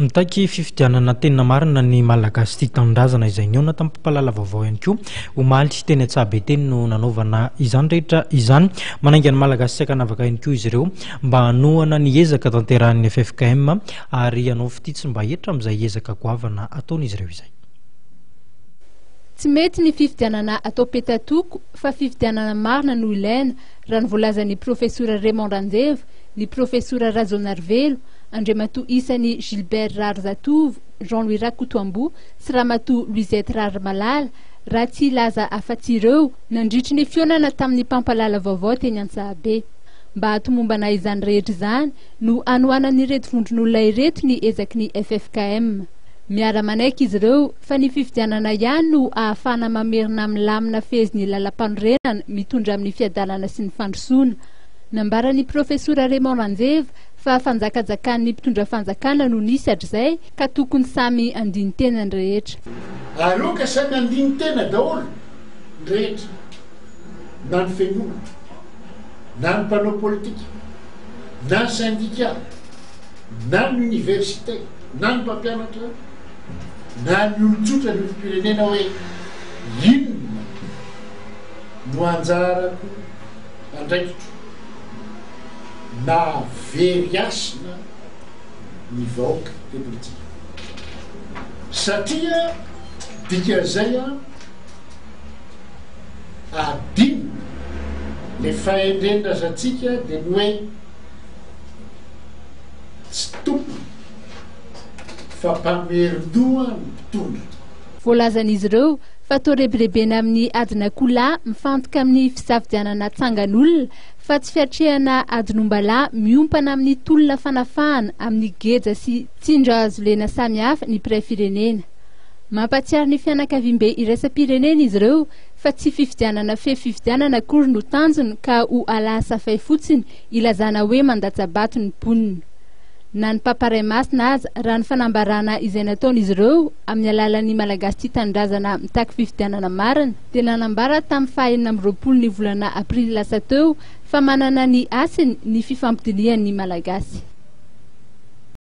Mitaky fifidianana tena marina ny malagasy tia tanindrazana izay niona tamin'ny mpampalala vaovao ihany koa omaly tsy teny Antsahbe teny no nanaovana izany rehetra izany manainga ny malagasy tsy akanavaka ihany koa izy ireo mba hanohana ny ezaka tanterahan'ny FFKM ary hanao fititsy mba hetra amin'izay ezaka goavana ataon'izy ireo izay. Tsy mety ny fifidianana atao petatoko fa fifidianana marina no ilaina raha nivolazan'ny professeur Raymond Randevo, ny professeur Razon Narvelo, Andriamatoa Isany Gilbert Rarzatovo, Jean-Louis Rakotoambo sy Ramatoa Louisette Rarmalala raha tsy laza afa-tsy ireo nandritry ny fionana tamin'ny mpampalala vaovao teny Antsahbe. Mba hatomombana izany rehetra izany no anohanan'ny reto vondron'olona ireto ny ezaky ny FFKM. Miara-manaiky izy ireo fa ny fifidianana ihany no ahafahana mamerina milamina fezin'ny lalam-panorenana mitondra amin'ny fiadanana sy ny fandrosoana. Nambaran'ny professeur Raymond Randevo fa fanjakajakan'ny mpitondra fanjakana no nisy hatr'izay ka tokony samy andiny tena ny rehetra. Aloka samy andiny tena daholo ny rehetra, na ny fiangonana, na ny mpanao politika, na ny syndicat, na ny université, na ny mpampianatra, na ny olon-tsotra ny firenena hoe inona no anjarako andraikitra na very asina ny vahoaka politika. Satria dikan'izay adino le fahendren-drazantsika dia ny hoe tsy tompo fa mpamerin-doha ny mpitondra. Voalazan'izy ireo fa tao rebirebena amin'ny adina kola mifantoka amin'ny fisafidianana tsangan'olona fa tsy fiatrehana adinom-balahy miompana amin'ny tolona fanafahana amin'ny geja sy tsindra azo lena samihafa ny mpiray-firenena. Mampatsiaro ny fianakaviam-be iraisam-pirenena izy ireo fa tsy fifidianana fifidianana akory no tanjony ka ho alasafay fotsiny ilazana hoe mandatsabato ny mponina. Na ny pamparay masina aza raha ny fanambarana izay nataon'izy ireo amin'ny alalan'ny malagasy tia tanindrazana mitaky fifidianana marina dia nanambara tamin'ny 2 volana aprily lasa teo fa manana ny asiny ny fifampidinihan'ny malagasy.